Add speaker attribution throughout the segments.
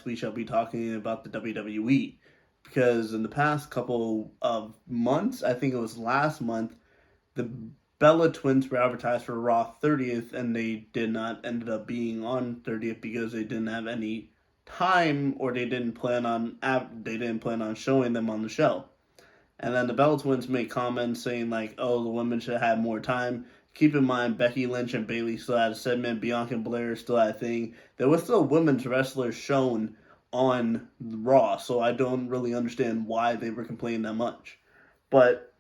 Speaker 1: we shall be talking about the WWE because in the past couple of months, I think it was last month, the Bella twins were advertised for Raw 30th, and they did not ended up being on 30th because they didn't have any time, or they didn't plan on showing them on the show. And then the Bella twins made comments saying like, "Oh, the women should have more time." Keep in mind, Becky Lynch and Bayley still had a segment. Bianca Belair still had a thing. There was still women's wrestlers shown on Raw, so I don't really understand why they were complaining that much. But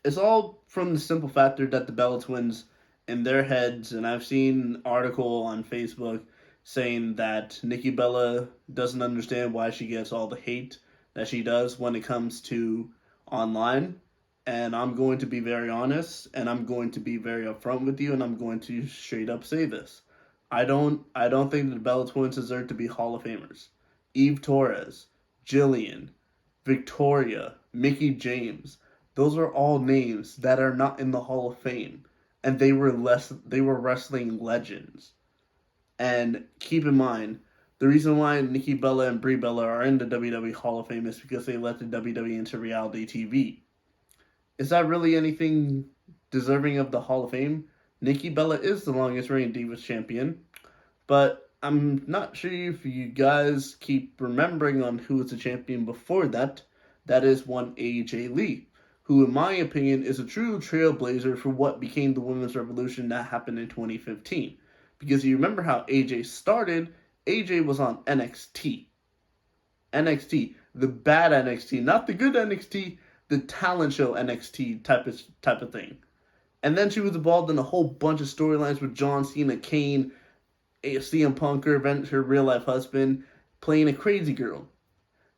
Speaker 1: it's all from the simple factor that the Bella twins, in their heads, and I've seen an article on Facebook saying that Nikki Bella doesn't understand why she gets all the hate that she does when it comes to online. And I'm going to be very honest, and I'm going to be very upfront with you, and I'm going to straight up say this. I don't think the Bella twins deserve to be Hall of Famers. Eve Torres, Jillian, Victoria, Mickey James, those are all names that are not in the Hall of Fame, and they were wrestling legends. And keep in mind, the reason why Nikki Bella and Brie Bella are in the WWE Hall of Fame is because they led the WWE into reality TV. Is that really anything deserving of the Hall of Fame? Nikki Bella is the longest reigning Divas champion, but I'm not sure if you guys keep remembering on who was the champion before that. That is one AJ Lee, who, in my opinion, is a true trailblazer for what became the women's revolution that happened in 2015. Because you remember how AJ started, AJ was on NXT. NXT, the bad NXT, not the good NXT, the talent show NXT type of thing. And then she was involved in a whole bunch of storylines with John Cena, Kane, CM Punk, her real life husband, playing a crazy girl.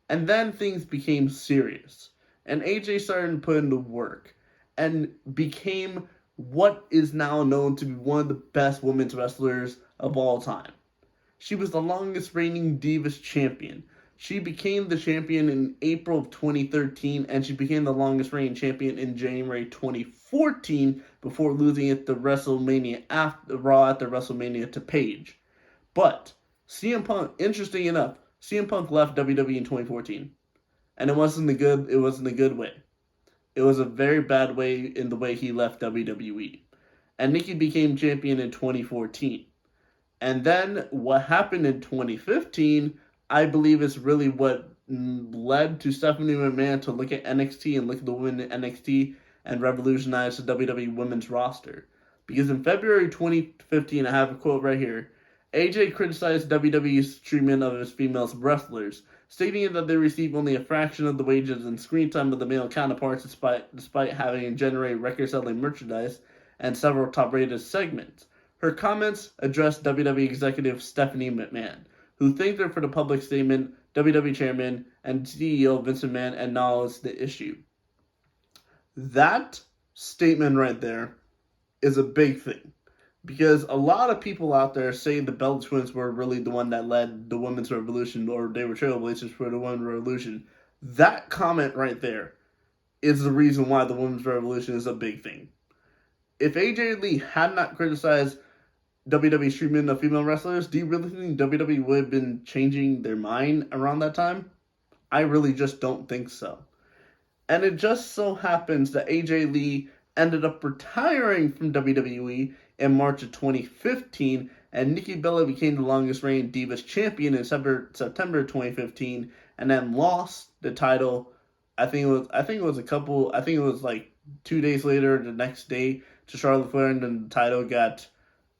Speaker 1: And then things became serious. And AJ started to put in the work and became what is now known to be one of the best women's wrestlers of all time. She was the longest reigning Divas champion. She became the champion in April of 2013, and she became the longest reigning champion in January 2014 before losing it to WrestleMania Raw after WrestleMania to Paige. But CM Punk, interesting enough, CM Punk left WWE in 2014, and it wasn't a good way. It was a very bad way in the way he left WWE. And Nikki became champion in 2014. And then what happened in 2015, I believe, is really what led to Stephanie McMahon to look at NXT and look at the women in NXT and revolutionize the WWE women's roster. Because in February 2015, I have a quote right here, AJ criticized WWE's treatment of its female wrestlers, stating that they receive only a fraction of the wages and screen time of the male counterparts despite having generated record-selling merchandise and several top-rated segments. Her comments addressed WWE executive Stephanie McMahon, who thanked her for the public statement. WWE chairman and CEO Vince McMahon acknowledged the issue. That statement right there is a big thing. Because a lot of people out there say the Bella Twins were really the one that led the women's revolution, or they were trailblazers for the women's revolution. That comment right there is the reason why the women's revolution is a big thing. If AJ Lee had not criticized WWE's treatment of female wrestlers, do you really think WWE would have been changing their mind around that time? I really just don't think so. And it just so happens that AJ Lee ended up retiring from WWE in March of 2015, and Nikki Bella became the longest reigning Divas champion in September 2015, and then lost the title. I think it was like 2 days later, the next day, to Charlotte Flair, and then the title got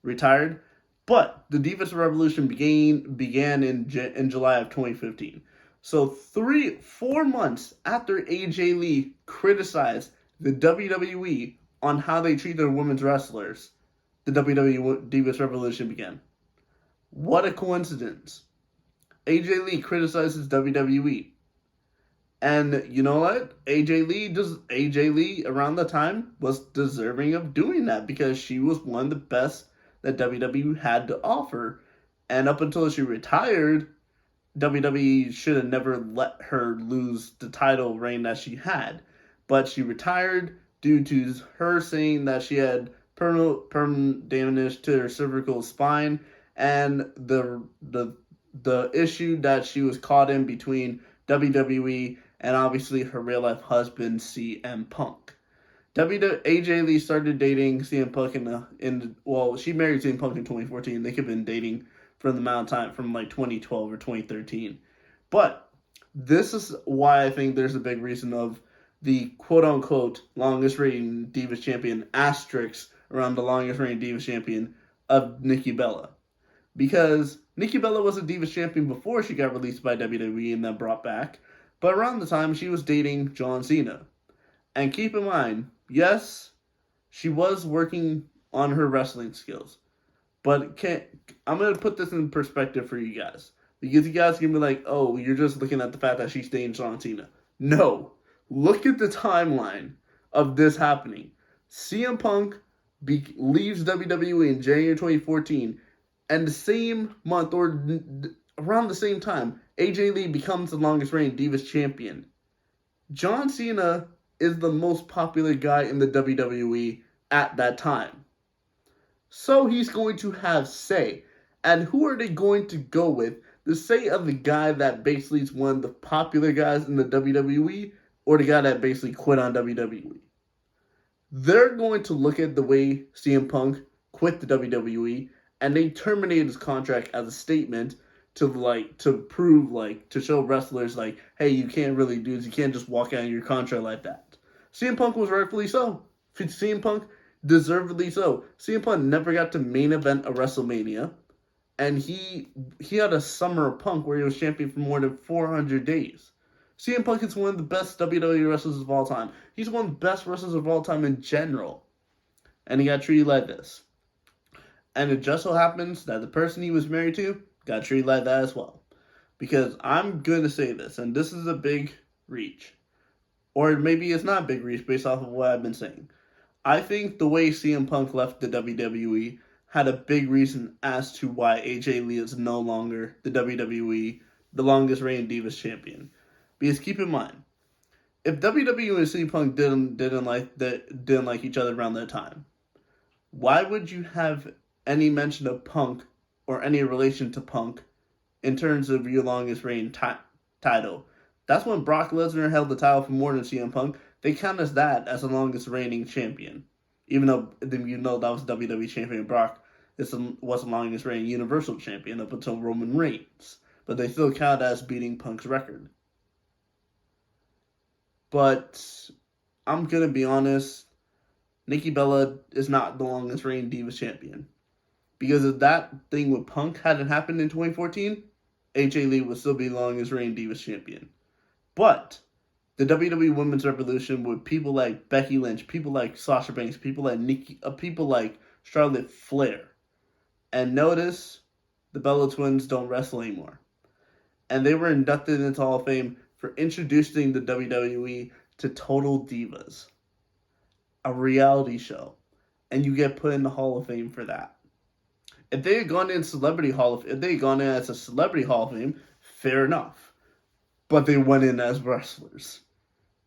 Speaker 1: retired. But the Divas Revolution began in July of 2015. So 4 months after AJ Lee criticized the WWE on how they treat their women's wrestlers, the WWE Divas Revolution began. What a coincidence. AJ Lee criticizes WWE. And you know what? AJ Lee around the time was deserving of doing that because she was one of the best that WWE had to offer. And up until she retired, WWE should have never let her lose the title reign that she had. But she retired due to her saying that she had permanent damage to her cervical spine, and the the issue that she was caught in between WWE and obviously her real life husband CM Punk. AJ Lee started dating CM Punk she married CM Punk in 2014. They could have been dating from the amount of time from like 2012 or 2013. But this is why I think there's a big reason of the quote unquote longest reigning Divas champion asterisk around the longest reigning Divas champion of Nikki Bella. Because Nikki Bella was a Divas champion before she got released by WWE and then brought back. But around the time she was dating John Cena. And keep in mind, yes, she was working on her wrestling skills. But I'm going to put this in perspective for you guys. Because you guys can be like, oh, you're just looking at the fact that she's dating John Cena. No. Look at the timeline of this happening. CM Punk leaves WWE in January 2014. And the same month, or around the same time, AJ Lee becomes the longest reigning Divas champion. John Cena is the most popular guy in the WWE at that time. So he's going to have say. And who are they going to go with? The say of the guy that basically is one of the popular guys in the WWE, or the guy that basically quit on WWE? They're going to look at the way CM Punk quit the WWE, and they terminated his contract as a statement to prove to show wrestlers like, hey, you can't really do this. You can't just walk out of your contract like that. CM Punk was rightfully so. CM Punk deservedly so. CM Punk never got to main event a WrestleMania, and he had a summer of Punk where he was champion for more than 400 days. CM Punk is one of the best WWE wrestlers of all time. He's one of the best wrestlers of all time in general. And he got treated like this. And it just so happens that the person he was married to got treated like that as well. Because I'm going to say this, and this is a big reach. Or maybe it's not a big reach based off of what I've been saying. I think the way CM Punk left the WWE had a big reason as to why AJ Lee is no longer the WWE, the longest reigning Divas champion. Because keep in mind, if WWE and CM Punk didn't like each other around that time, why would you have any mention of Punk or any relation to Punk in terms of your longest reigning title? That's when Brock Lesnar held the title for more than CM Punk. They count that as the longest reigning champion. Even though that was WWE champion, Brock was the longest reigning Universal champion up until Roman Reigns. But they still count as beating Punk's record. But I'm going to be honest, Nikki Bella is not the longest reigning Divas champion. Because if that thing with Punk hadn't happened in 2014, AJ Lee would still be the longest reigning Divas champion. But the WWE Women's Revolution with people like Becky Lynch, people like Sasha Banks, people like Charlotte Flair. And notice, the Bella Twins don't wrestle anymore. And they were inducted into Hall of Fame for introducing the WWE to Total Divas, a reality show. And you get put in the Hall of Fame for that. If they had gone in as a Celebrity Hall of Fame, fair enough. But they went in as wrestlers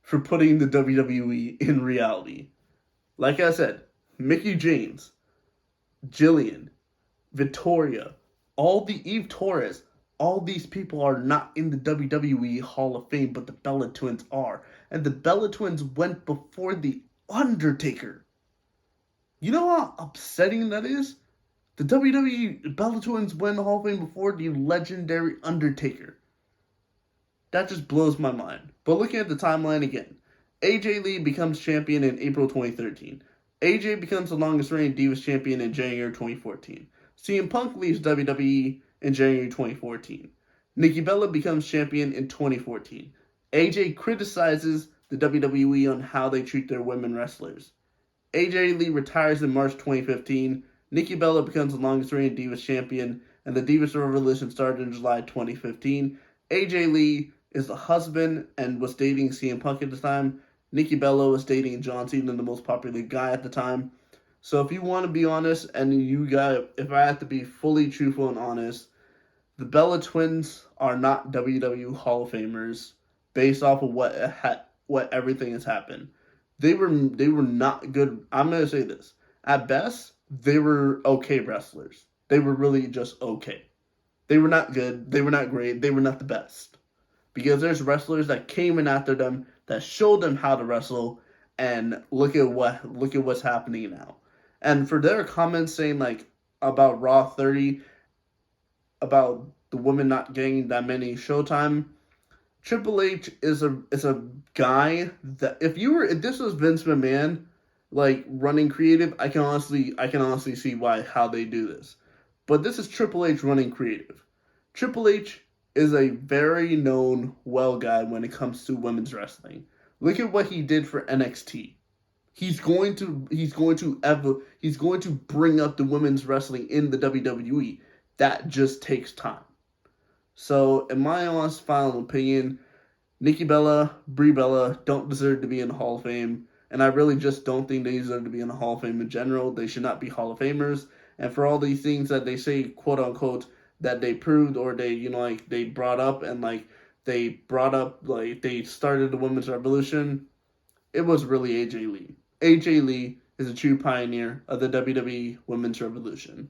Speaker 1: for putting the WWE in reality. Like I said, Mickie James, Jillian, Victoria, Eve Torres, all these people are not in the WWE Hall of Fame, but the Bella Twins are. And the Bella Twins went before The Undertaker. You know how upsetting that is? The WWE Bella Twins went in the Hall of Fame before the legendary Undertaker. That just blows my mind. But looking at the timeline again, AJ Lee becomes champion in April 2013. AJ becomes the longest reigning Divas champion in January 2014. CM Punk leaves WWE in January 2014. Nikki Bella becomes champion in 2014. AJ criticizes the WWE on how they treat their women wrestlers. AJ Lee retires in March 2015. Nikki Bella becomes the longest reigning Divas champion, and the Divas Revolution started in July 2015. AJ Lee is the husband and was dating CM Punk at the time. Nikki Bella was dating John Cena, the most popular guy at the time. So if you want to be honest, and if I have to be fully truthful and honest, the Bella Twins are not WWE Hall of Famers based off of what everything has happened. They were not good. I'm going to say this. At best, they were okay wrestlers. They were really just okay. They were not good. They were not great. They were not the best. Because there's wrestlers that came in after them that showed them how to wrestle, and look at what's happening now. And for their comments saying like about Raw 30, about the women not getting that many showtime, Triple H is a guy that if this was Vince McMahon like running creative, I can honestly see why how they do this. But this is Triple H running creative. Triple H is a very known well guy when it comes to women's wrestling. Look at what he did for NXT. He's going to bring up the women's wrestling in the WWE. That just takes time. So, in my honest final opinion, Nikki Bella, Brie Bella don't deserve to be in the Hall of Fame. And I really just don't think they deserve to be in the Hall of Fame in general. They should not be Hall of Famers. And for all these things that they say, quote unquote, that they proved or they, like they brought up and like they started the women's revolution, it was really AJ Lee. AJ Lee is a true pioneer of the WWE women's revolution.